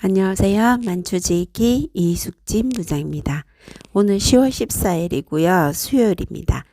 안녕하세요. 만추지기 이숙진 부장입니다. 오늘 10월 14일이고요. 수요일입니다.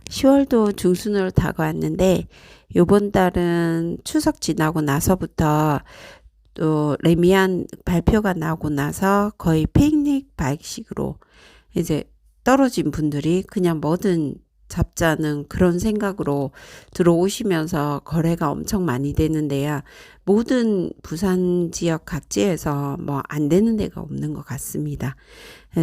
10월도 중순으로 다가왔는데 요번 달은 추석 지나고 나서부터 또 레미안 발표가 나오고 나서 거의 피크닉 바이크식으로 이제 떨어진 분들이 그냥 뭐든 잡자는 그런 생각으로 들어오시면서 거래가 엄청 많이 되는데요. 모든 부산 지역 각지에서 뭐 안 되는 데가 없는 것 같습니다.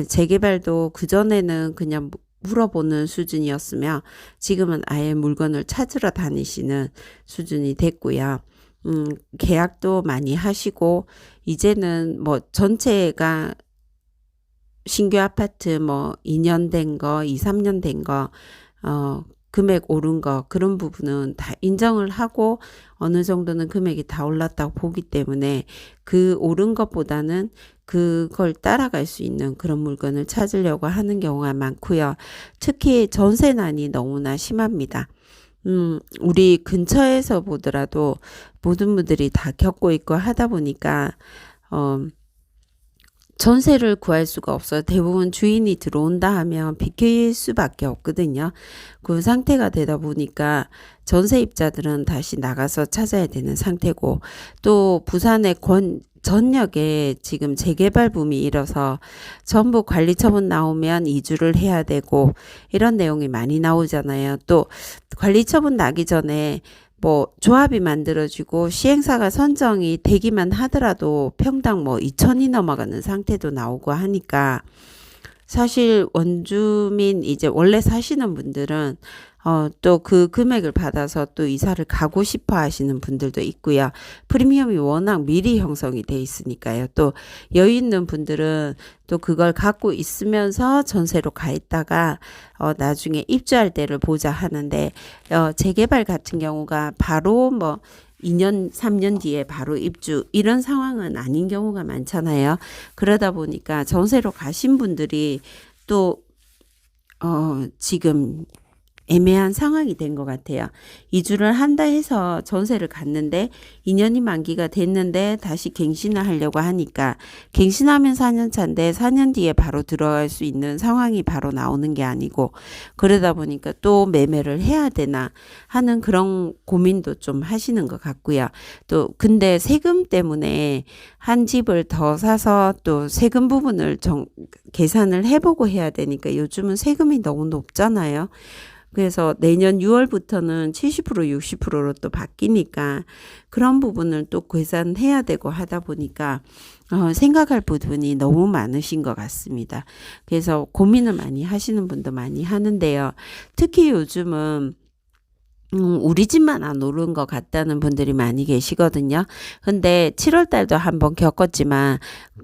재개발도 그전에는 그냥 물어보는 수준이었으며 지금은 아예 물건을 찾으러 다니시는 수준이 됐고요. 계약도 많이 하시고 이제는 뭐 전체가 신규 아파트 뭐 2년 된 거, 2, 3년 된 거, 금액 오른 거, 그런 부분은 다 인정을 하고 어느 정도는 금액이 다 올랐다고 보기 때문에 그 오른 것보다는 그걸 따라갈 수 있는 그런 물건을 찾으려고 하는 경우가 많고요. 특히 전세난이 너무나 심합니다. 우리 근처에서 보더라도 모든 분들이 다 겪고 있고 하다 보니까, 전세를 구할 수가 없어요. 대부분 주인이 들어온다 하면 비킬 수밖에 없거든요. 그 상태가 되다 보니까 전세입자들은 다시 나가서 찾아야 되는 상태고, 또 부산의 전역에 지금 재개발 붐이 일어서 전부 관리처분 나오면 이주를 해야 되고 이런 내용이 많이 나오잖아요. 또 관리처분 나기 전에 뭐 조합이 만들어지고 시행사가 선정이 되기만 하더라도 평당 뭐 2천이 넘어가는 상태도 나오고 하니까 사실 원주민 이제 원래 사시는 분들은 또 그 금액을 받아서 또 이사를 가고 싶어 하시는 분들도 있고요. 프리미엄이 워낙 미리 형성이 돼 있으니까요. 또 여유 있는 분들은 또 그걸 갖고 있으면서 전세로 가 있다가 나중에 입주할 때를 보자 하는데 재개발 같은 경우가 바로 뭐 2년, 3년 뒤에 바로 입주 이런 상황은 아닌 경우가 많잖아요. 그러다 보니까 전세로 가신 분들이 또 지금 애매한 상황이 된 것 같아요. 이주를 한다 해서 전세를 갔는데 2년이 만기가 됐는데 다시 갱신을 하려고 하니까 갱신하면 4년 차인데 4년 뒤에 바로 들어갈 수 있는 상황이 바로 나오는 게 아니고 그러다 보니까 또 매매를 해야 되나 하는 그런 고민도 좀 하시는 것 같고요. 또 근데 세금 때문에 한 집을 더 사서 또 세금 부분을 계산을 해보고 해야 되니까 요즘은 세금이 너무 높잖아요. 그래서 내년 6월부터는 70% 60%로 또 바뀌니까 그런 부분을 또 계산해야 되고 하다 보니까 생각할 부분이 너무 많으신 것 같습니다. 그래서 고민을 많이 하시는 분도 많이 하는데요. 특히 요즘은 우리 집만 안 오른 것 같다는 분들이 많이 계시거든요. 근데 7월 달도 한번 겪었지만,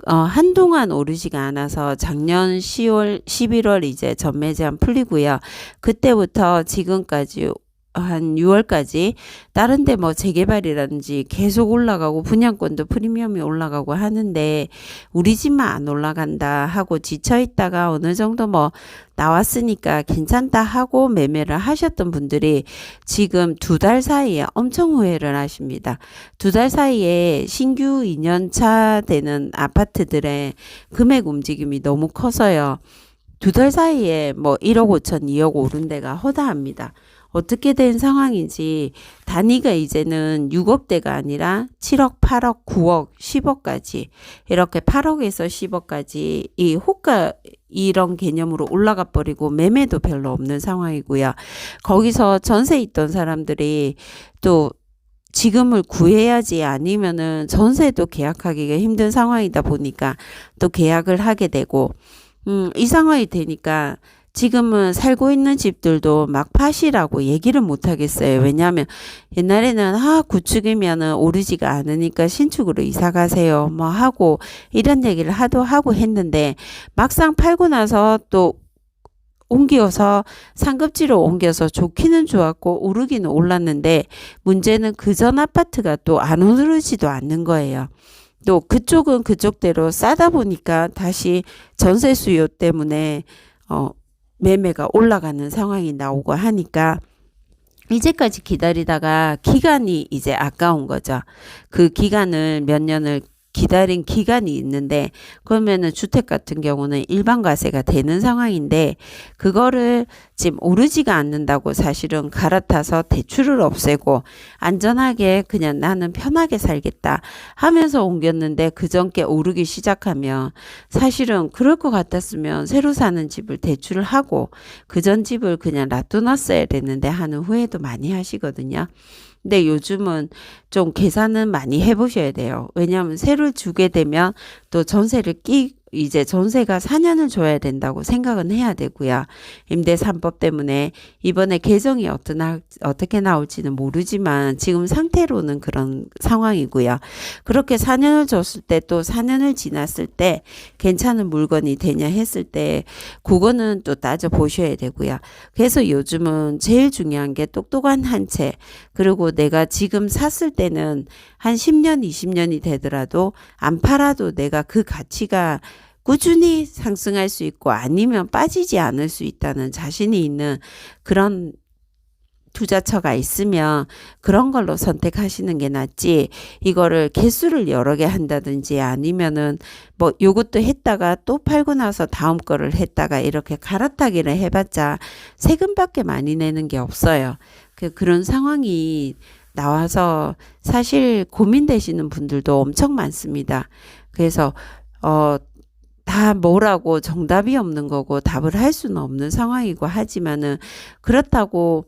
한동안 오르지가 않아서 작년 10월, 11월 이제 전매 제한 풀리고요. 그때부터 지금까지 한 6월까지 다른 데 뭐 재개발이라든지 계속 올라가고 분양권도 프리미엄이 올라가고 하는데 우리 집만 안 올라간다 하고 지쳐있다가 어느 정도 뭐 나왔으니까 괜찮다 하고 매매를 하셨던 분들이 지금 2달 사이에 엄청 후회를 하십니다. 2달 사이에 신규 2년차 되는 아파트들의 금액 움직임이 너무 커서요. 2달 사이에 뭐 1억 5천, 2억 오른 데가 허다합니다. 어떻게 된 상황인지 단위가 이제는 6억대가 아니라 7억, 8억, 9억, 10억까지 이렇게 8억에서 10억까지 이 호가 이런 개념으로 올라가 버리고 매매도 별로 없는 상황이고요. 거기서 전세 있던 사람들이 또 지금을 구해야지 아니면은 전세도 계약하기가 힘든 상황이다 보니까 또 계약을 하게 되고 이 상황이 되니까 지금은 살고 있는 집들도 막 파시라고 얘기를 못 하겠어요. 왜냐하면 옛날에는 구축이면은 오르지가 않으니까 신축으로 이사 가세요. 뭐 하고 이런 얘기를 하고 했는데 막상 팔고 나서 또 옮겨서 상급지로 옮겨서 좋기는 좋았고 오르기는 올랐는데 문제는 그 전 아파트가 또 안 오르지도 않는 거예요. 또 그쪽은 그쪽대로 싸다 보니까 다시 전세 수요 때문에 매매가 올라가는 상황이 나오고 하니까 이제까지 기다리다가 기간이 이제 아까운 거죠. 그 기간을 몇 년을 기다린 기간이 있는데 그러면은 주택 같은 경우는 일반 과세가 되는 상황인데 그거를 지금 오르지가 않는다고 사실은 갈아타서 대출을 없애고 안전하게 그냥 나는 편하게 살겠다 하면서 옮겼는데 그전께 오르기 시작하면 사실은 그럴 것 같았으면 새로 사는 집을 대출을 하고 그전 집을 그냥 놔둬놨어야 됐는데 하는 후회도 많이 하시거든요. 근데 요즘은 좀 계산은 많이 해보셔야 돼요. 왜냐하면 세를 주게 되면 또 이제 전세가 4년을 줘야 된다고 생각은 해야 되고요. 임대 3법 때문에 이번에 개정이 어떻게 나올지는 모르지만 지금 상태로는 그런 상황이고요. 그렇게 4년을 줬을 때 또 4년을 지났을 때 괜찮은 물건이 되냐 했을 때 그거는 또 따져보셔야 되고요. 그래서 요즘은 제일 중요한 게 똑똑한 한 채, 그리고 내가 지금 샀을 때는 한 10년, 20년이 되더라도 안 팔아도 내가 그 가치가 꾸준히 상승할 수 있고 아니면 빠지지 않을 수 있다는 자신이 있는 그런 투자처가 있으면 그런 걸로 선택하시는 게 낫지, 이거를 개수를 여러 개 한다든지 아니면은 뭐 요것도 했다가 또 팔고 나서 다음 거를 했다가 이렇게 갈아타기를 해봤자 세금밖에 많이 내는 게 없어요. 그런 상황이 나와서 사실 고민되시는 분들도 엄청 많습니다. 그래서 다 뭐라고 정답이 없는 거고 답을 할 수는 없는 상황이고 하지만은 그렇다고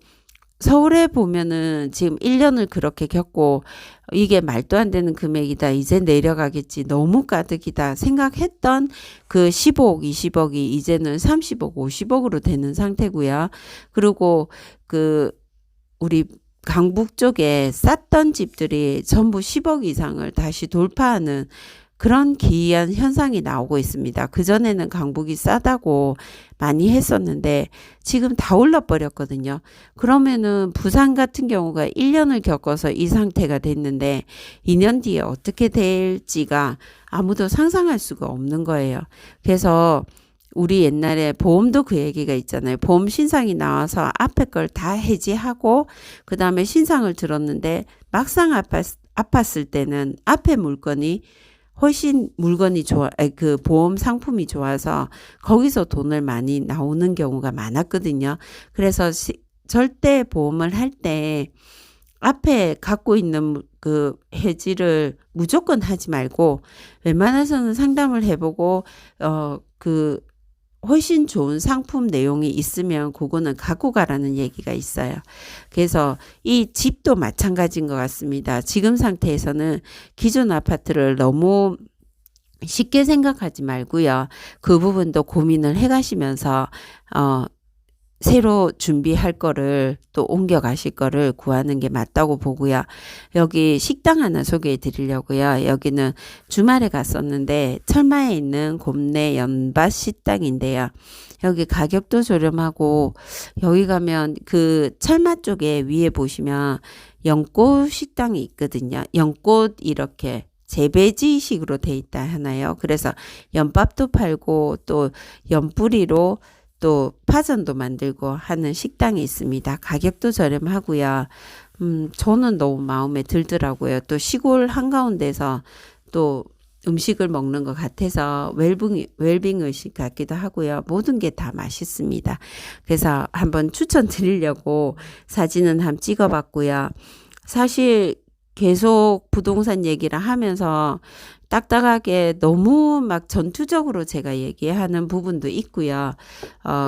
서울에 보면은 지금 1년을 그렇게 겪고 이게 말도 안 되는 금액이다, 이제 내려가겠지, 너무 가득이다 생각했던 그 15억, 20억이 이제는 30억, 50억으로 되는 상태고요. 그리고 우리 강북 쪽에 쌌던 집들이 전부 10억 이상을 다시 돌파하는 그런 기이한 현상이 나오고 있습니다. 그전에는 강북이 싸다고 많이 했었는데 지금 다 올라버렸거든요. 그러면은 부산 같은 경우가 1년을 겪어서 이 상태가 됐는데 2년 뒤에 어떻게 될지가 아무도 상상할 수가 없는 거예요. 그래서 우리 옛날에 보험도 그 얘기가 있잖아요. 보험 신상이 나와서 앞에 걸 다 해지하고 그 다음에 신상을 들었는데 막상 아팠을 때는 앞에 물건이 훨씬 물건이 그 보험 상품이 좋아서 거기서 돈을 많이 나오는 경우가 많았거든요. 그래서 절대 보험을 할 때 앞에 갖고 있는 그 해지를 무조건 하지 말고 웬만해서는 상담을 해보고 훨씬 좋은 상품 내용이 있으면 그거는 갖고 가라는 얘기가 있어요. 그래서 이 집도 마찬가지인 것 같습니다. 지금 상태에서는 기존 아파트를 너무 쉽게 생각하지 말고요. 그 부분도 고민을 해 가시면서 새로 준비할 거를 또 옮겨 가실 거를 구하는 게 맞다고 보고요. 여기 식당 하나 소개해 드리려고요. 여기는 주말에 갔었는데 철마에 있는 곰내 연밭 식당인데요. 여기 가격도 저렴하고 여기 가면 그 철마 쪽에 위에 보시면 연꽃 식당이 있거든요. 연꽃 이렇게 재배지식으로 돼 있다 하나요. 그래서 연밥도 팔고 또 연뿌리로 또 파전도 만들고 하는 식당이 있습니다. 가격도 저렴하고요. 저는 너무 마음에 들더라고요. 또 시골 한가운데서 또 음식을 먹는 것 같아서 웰빙 의식 같기도 하고요. 모든 게 다 맛있습니다. 그래서 한번 추천드리려고 사진은 한번 찍어봤고요. 사실 계속 부동산 얘기를 하면서 딱딱하게 너무 막 전투적으로 제가 얘기하는 부분도 있고요.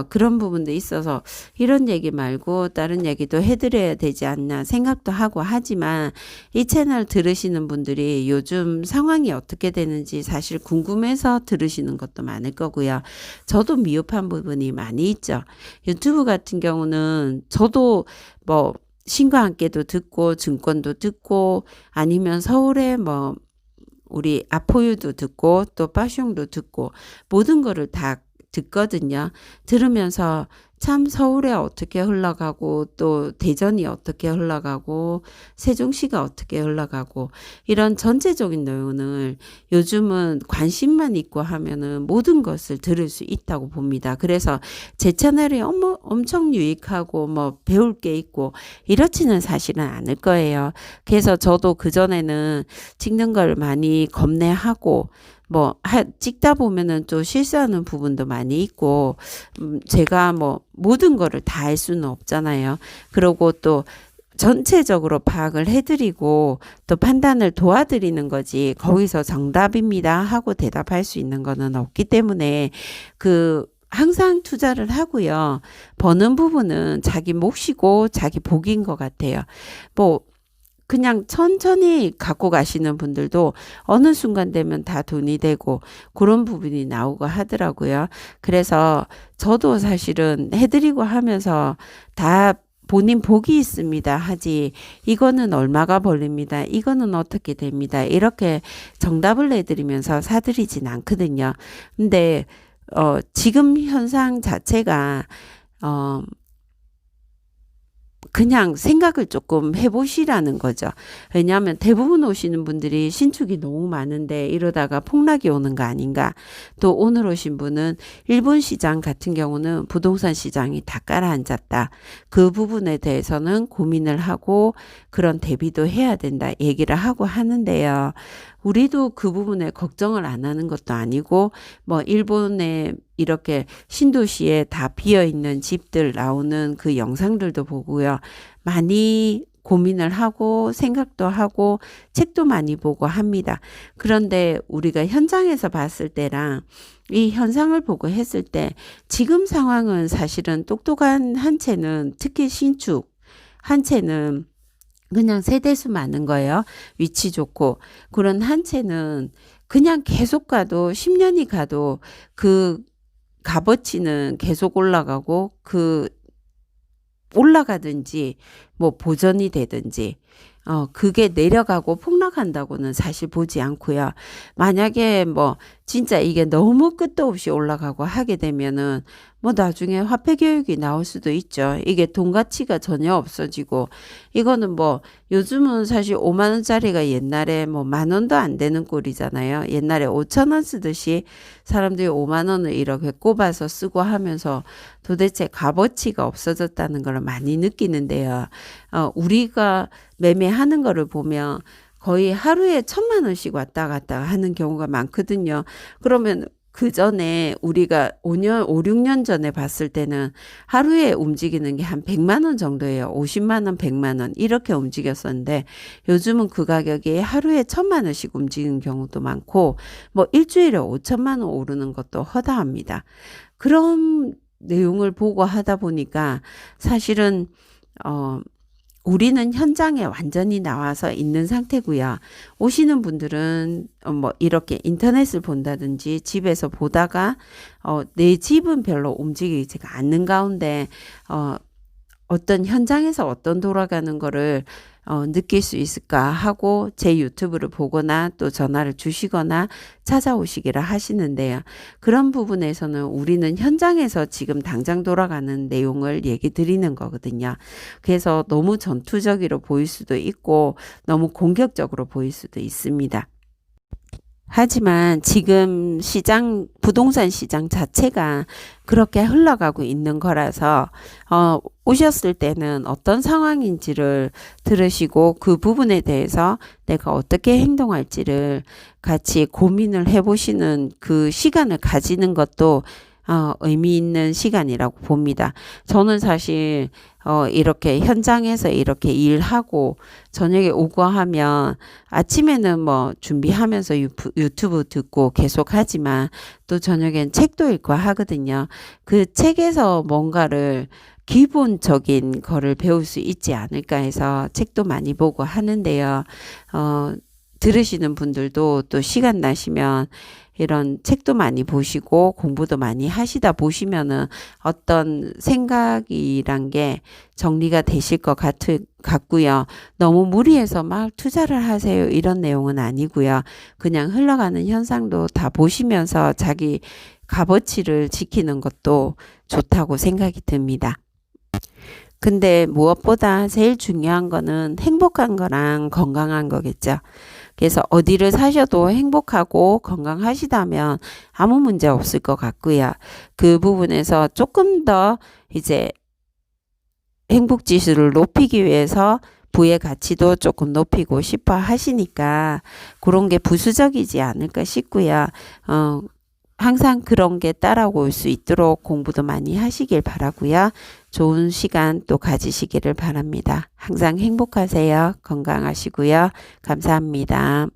그런 부분도 있어서 이런 얘기 말고 다른 얘기도 해드려야 되지 않나 생각도 하고 하지만 이 채널 들으시는 분들이 요즘 상황이 어떻게 되는지 사실 궁금해서 들으시는 것도 많을 거고요. 저도 미흡한 부분이 많이 있죠. 유튜브 같은 경우는 저도 뭐 신과 함께도 듣고 증권도 듣고 아니면 서울에 뭐 우리 아포유도 듣고 또 빠숑도 듣고 모든 거를 다 듣거든요. 들으면서 참 서울에 어떻게 흘러가고 또 대전이 어떻게 흘러가고 세종시가 어떻게 흘러가고 이런 전체적인 내용을 요즘은 관심만 있고 하면은 모든 것을 들을 수 있다고 봅니다. 그래서 제 채널이 엄청 유익하고 뭐 배울 게 있고 이렇지는 사실은 않을 거예요. 그래서 저도 그전에는 찍는 걸 많이 겁내하고 찍다 보면은 또 실수하는 부분도 많이 있고, 제가 뭐 모든 거를 다 할 수는 없잖아요. 그리고 또 전체적으로 파악을 해드리고 또 판단을 도와드리는 거지, 거기서 정답입니다 하고 대답할 수 있는 거는 없기 때문에 항상 투자를 하고요. 버는 부분은 자기 몫이고 자기 복인 것 같아요. 그냥 천천히 갖고 가시는 분들도 어느 순간 되면 다 돈이 되고 그런 부분이 나오고 하더라고요. 그래서 저도 사실은 해드리고 하면서 다 본인 복이 있습니다 하지, 이거는 얼마가 벌립니다, 이거는 어떻게 됩니다, 이렇게 정답을 내드리면서 사드리진 않거든요. 근데 지금 현상 자체가 그냥 생각을 조금 해보시라는 거죠. 왜냐하면 대부분 오시는 분들이 신축이 너무 많은데 이러다가 폭락이 오는 거 아닌가. 또 오늘 오신 분은 일본 시장 같은 경우는 부동산 시장이 다 깔아앉았다. 그 부분에 대해서는 고민을 하고 그런 대비도 해야 된다 얘기를 하고 하는데요. 우리도 그 부분에 걱정을 안 하는 것도 아니고 일본에 이렇게 신도시에 다 비어있는 집들 나오는 그 영상들도 보고요. 많이 고민을 하고 생각도 하고 책도 많이 보고 합니다. 그런데 우리가 현장에서 봤을 때랑 이 현상을 보고 했을 때 지금 상황은 사실은 똑똑한 한 채는, 특히 신축 한 채는 그냥 세대수 많은 거예요. 위치 좋고. 그런 한 채는 그냥 계속 가도 10년이 가도 그 값어치는 계속 올라가고 올라가든지 보전이 되든지 그게 내려가고 폭락한다고는 사실 보지 않고요. 만약에 진짜 이게 너무 끝도 없이 올라가고 하게 되면은 나중에 화폐 교육이 나올 수도 있죠. 이게 돈 가치가 전혀 없어지고, 이거는 요즘은 사실 5만 원짜리가 옛날에 10,000원도 안 되는 꼴이잖아요. 옛날에 5,000원 쓰듯이 사람들이 5만 원을 이렇게 꼽아서 쓰고 하면서 도대체 값어치가 없어졌다는 걸 많이 느끼는데요. 우리가 매매하는 거를 보면 거의 하루에 1,000만 원씩 왔다 갔다 하는 경우가 많거든요. 그러면 그 전에 우리가 5, 6년 전에 봤을 때는 하루에 움직이는 게 한 100만 원 정도예요. 50만 원, 100만 원 이렇게 움직였었는데 요즘은 그 가격이 하루에 1,000만 원씩 움직이는 경우도 많고 일주일에 5천만 원 오르는 것도 허다합니다. 그런 내용을 보고 하다 보니까 사실은 우리는 현장에 완전히 나와서 있는 상태고요. 오시는 분들은 이렇게 인터넷을 본다든지 집에서 보다가 내 집은 별로 움직이지가 않는 가운데 어떤 현장에서 어떤 돌아가는 거를 느낄 수 있을까 하고 제 유튜브를 보거나 또 전화를 주시거나 찾아오시기를 하시는데요. 그런 부분에서는 우리는 현장에서 지금 당장 돌아가는 내용을 얘기 드리는 거거든요. 그래서 너무 전투적으로 보일 수도 있고 너무 공격적으로 보일 수도 있습니다. 하지만 지금 부동산 시장 자체가 그렇게 흘러가고 있는 거라서, 오셨을 때는 어떤 상황인지를 들으시고 그 부분에 대해서 내가 어떻게 행동할지를 같이 고민을 해보시는 그 시간을 가지는 것도 의미 있는 시간이라고 봅니다. 저는 사실 이렇게 현장에서 이렇게 일하고 저녁에 오고 하면 아침에는 준비하면서 유튜브 듣고 계속 하지만 또 저녁엔 책도 읽고 하거든요. 그 책에서 뭔가를 기본적인 거를 배울 수 있지 않을까 해서 책도 많이 보고 하는데요. 들으시는 분들도 또 시간 나시면 이런 책도 많이 보시고 공부도 많이 하시다 보시면은 어떤 생각이란 게 정리가 되실 것 같고요. 너무 무리해서 막 투자를 하세요. 이런 내용은 아니고요. 그냥 흘러가는 현상도 다 보시면서 자기 값어치를 지키는 것도 좋다고 생각이 듭니다. 근데 무엇보다 제일 중요한 거는 행복한 거랑 건강한 거겠죠. 그래서 어디를 사셔도 행복하고 건강하시다면 아무 문제 없을 것 같고요. 그 부분에서 조금 더 이제 행복 지수를 높이기 위해서 부의 가치도 조금 높이고 싶어 하시니까 그런 게 부수적이지 않을까 싶고요. 항상 그런 게 따라올 수 있도록 공부도 많이 하시길 바라고요. 좋은 시간 또 가지시기를 바랍니다. 항상 행복하세요. 건강하시고요. 감사합니다.